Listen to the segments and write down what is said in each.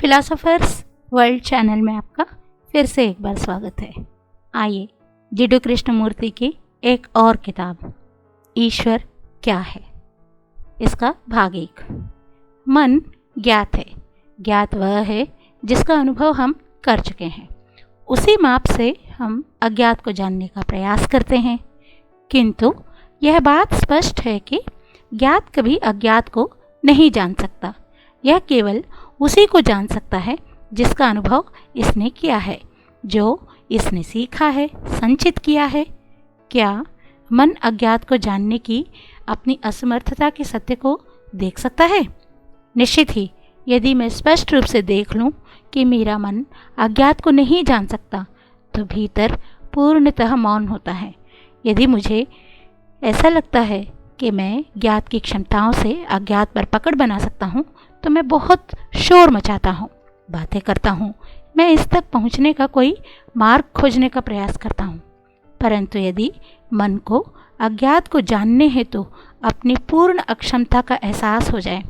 Philosophers world channel में आपका फिर से एक बार स्वागत है। आइए जिडू कृष्णमूर्ति की एक और किताब ईश्वर क्या है, इसका भाग 1। मन ज्ञात है। ज्ञात वह है जिसका अनुभव हम कर चुके हैं। उसी माप से हम अज्ञात को जानने का प्रयास करते हैं, किंतु यह बात स्पष्ट है कि ज्ञात कभी अज्ञात को नहीं जान सकता। यह केवल उसी को जान सकता है जिसका अनुभव इसने किया है, जो इसने सीखा है, संचित किया है। क्या मन अज्ञात को जानने की अपनी असमर्थता के सत्य को देख सकता है? निश्चित ही। यदि मैं स्पष्ट रूप से देख लूं कि मेरा मन अज्ञात को नहीं जान सकता, तो भीतर पूर्णतः मौन होता है। यदि मुझे ऐसा लगता है कि मैं ज्ञात की क्षमताओं से अज्ञात पर पकड़ बना सकता हूँ, तो मैं बहुत शोर मचाता हूँ, बातें करता हूँ, मैं इस तक पहुँचने का कोई मार्ग खोजने का प्रयास करता हूँ। परंतु यदि मन को अज्ञात को जानने हेतु अपनी पूर्ण अक्षमता का एहसास हो जाए,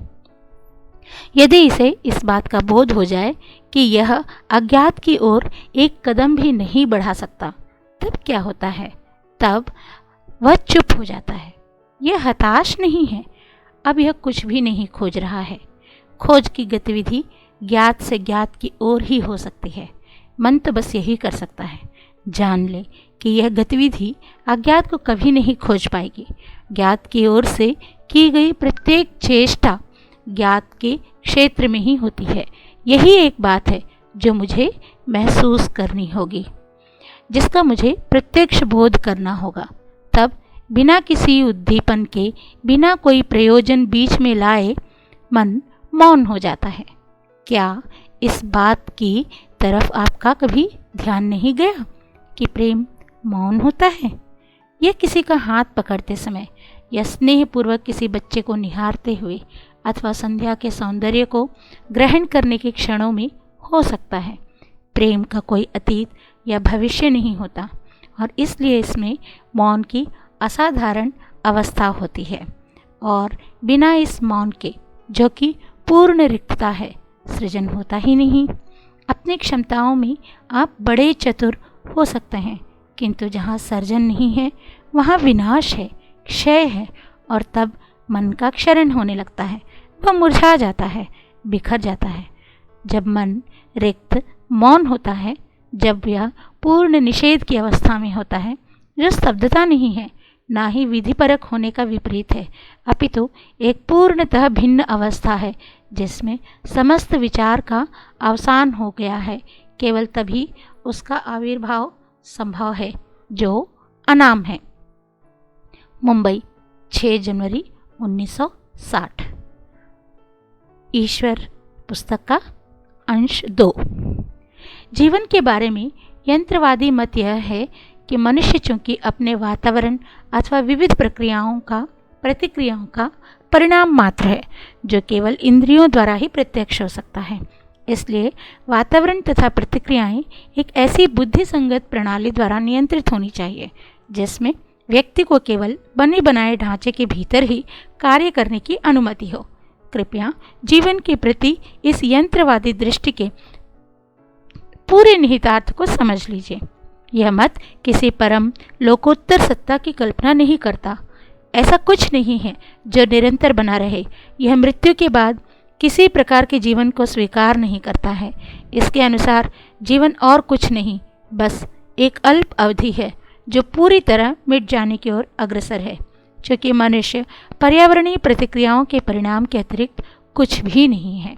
यदि इसे इस बात का बोध हो जाए कि यह अज्ञात की ओर एक कदम भी नहीं बढ़ा सकता, तब क्या होता है? तब वह चुप हो जाता है। यह हताश नहीं है, अब यह कुछ भी नहीं खोज रहा है। खोज की गतिविधि ज्ञात से ज्ञात की ओर ही हो सकती है। मन तो बस यही कर सकता है, जान ले कि यह गतिविधि अज्ञात को कभी नहीं खोज पाएगी। ज्ञात की ओर से की गई प्रत्येक चेष्टा ज्ञात के क्षेत्र में ही होती है। यही एक बात है जो मुझे महसूस करनी होगी, जिसका मुझे प्रत्यक्ष बोध करना होगा। तब बिना किसी उद्दीपन के, बिना कोई प्रयोजन बीच में लाए, मन मौन हो जाता है। क्या इस बात की तरफ आपका कभी ध्यान नहीं गया कि प्रेम मौन होता है? यह किसी का हाथ पकड़ते समय, या स्नेहपूर्वक किसी बच्चे को निहारते हुए, अथवा संध्या के सौंदर्य को ग्रहण करने के क्षणों में हो सकता है। प्रेम का कोई अतीत या भविष्य नहीं होता, और इसलिए इसमें मौन की असाधारण अवस्था होती है। और बिना इस मौन के, जो कि पूर्ण रिक्तता है, सृजन होता ही नहीं। अपनी क्षमताओं में आप बड़े चतुर हो सकते हैं, किंतु जहाँ सर्जन नहीं है वहाँ विनाश है, क्षय है, और तब मन का क्षरण होने लगता है। वह मुरझा जाता है, बिखर जाता है। जब मन रिक्त, मौन होता है, जब यह पूर्ण निषेध की अवस्था में होता है, जो स्तब्धता नहीं है, ना ही विधिपरक होने का विपरीत है, अपितु एक पूर्णतः भिन्न अवस्था है जिसमें समस्त विचार का अवसान हो गया है, केवल तभी उसका आविर्भाव संभव है, जो अनाम है। मुंबई, 6 जनवरी 1960। ईश्वर पुस्तक का अंश 2। जीवन के बारे में यंत्रवादी मत यह है कि मनुष्य चूंकि अपने वातावरण अथवा विविध प्रतिक्रियाओं का परिणाम मात्र है, जो केवल इंद्रियों द्वारा ही प्रत्यक्ष हो सकता है। इसलिए वातावरण तथा प्रतिक्रियाएं एक ऐसी बुद्धिसंगत प्रणाली द्वारा नियंत्रित होनी चाहिए, जिसमें व्यक्ति को केवल बने बनाए ढांचे के भीतर ही कार्य करने की अनुमति हो। कृपया जीवन के प्रति इस यंत्रवादी दृष्टि के पूरे निहितार्थ को समझ लीजिए। यह मत किसी परम लोकोत्तर सत्ता की कल्पना नहीं करता। ऐसा कुछ नहीं है जो निरंतर बना रहे। यह मृत्यु के बाद किसी प्रकार के जीवन को स्वीकार नहीं करता है। इसके अनुसार जीवन और कुछ नहीं, बस एक अल्प अवधि है जो पूरी तरह मिट जाने की ओर अग्रसर है। चूँकि मनुष्य पर्यावरणीय प्रतिक्रियाओं के परिणाम के अतिरिक्त कुछ भी नहीं है,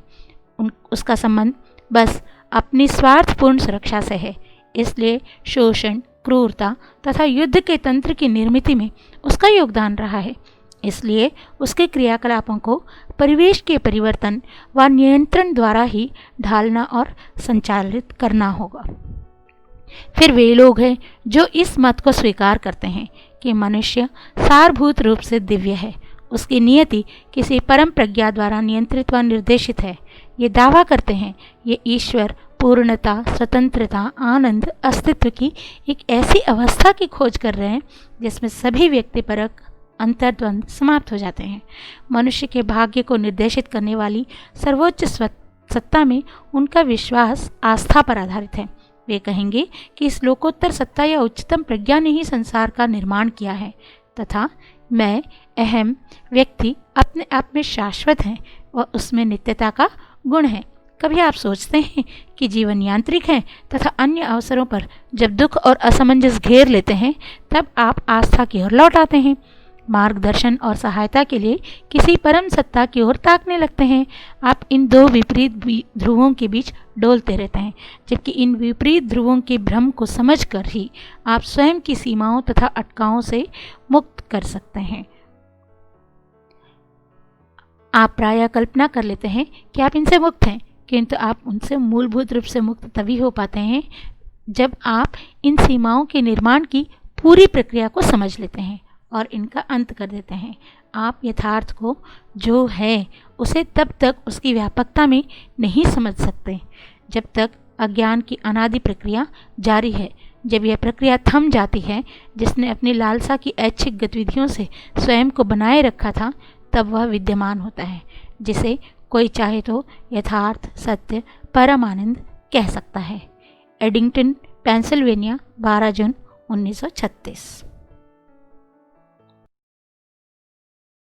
उसका संबंध बस अपनी स्वार्थपूर्ण सुरक्षा से है। इसलिए शोषण, क्रूरता तथा युद्ध के तंत्र की निर्मित में उसका योगदान रहा है। इसलिए उसके क्रियाकलापों को परिवेश के परिवर्तन व नियंत्रण द्वारा ही ढालना और संचालित करना होगा। फिर वे लोग हैं जो इस मत को स्वीकार करते हैं कि मनुष्य सारभूत रूप से दिव्य है, उसकी नियति किसी परम प्रज्ञा द्वारा नियंत्रित व निर्देशित है। ये दावा करते हैं ये ईश्वर पूर्णता, स्वतंत्रता, आनंद, अस्तित्व की एक ऐसी अवस्था की खोज कर रहे हैं जिसमें सभी व्यक्तिपरक अंतर्द्वंद समाप्त हो जाते हैं। मनुष्य के भाग्य को निर्देशित करने वाली सर्वोच्च सत्ता में उनका विश्वास आस्था पर आधारित है। वे कहेंगे कि इस लोकोत्तर सत्ता या उच्चतम प्रज्ञा ने ही संसार का निर्माण किया है तथा मैं अहम व्यक्ति अपने आप में शाश्वत है व उसमें नित्यता का गुण है। कभी आप सोचते हैं कि जीवन यांत्रिक है तथा अन्य अवसरों पर जब दुख और असमंजस घेर लेते हैं तब आप आस्था की ओर लौट आते हैं, मार्गदर्शन और सहायता के लिए किसी परम सत्ता की ओर ताकने लगते हैं। आप इन दो विपरीत ध्रुवों के बीच डोलते रहते हैं, जबकि इन विपरीत ध्रुवों के भ्रम को समझकर ही आप स्वयं की सीमाओं तथा अटकावों से मुक्त कर सकते हैं। आप प्रायः कल्पना कर लेते हैं कि आप इनसे मुक्त हैं, किंतु आप उनसे मूलभूत रूप से मुक्त तभी हो पाते हैं जब आप इन सीमाओं के निर्माण की पूरी प्रक्रिया को समझ लेते हैं और इनका अंत कर देते हैं। आप यथार्थ को जो है उसे तब तक उसकी व्यापकता में नहीं समझ सकते जब तक अज्ञान की अनादि प्रक्रिया जारी है। जब यह प्रक्रिया थम जाती है, जिसने अपनी लालसा की ऐच्छिक गतिविधियों से स्वयं को बनाए रखा था, तब वह विद्यमान होता है, जिसे कोई चाहे तो यथार्थ, सत्य, परम आनंद कह सकता है। एडिंगटन, पेंसिल्वेनिया, 12 जून 1936।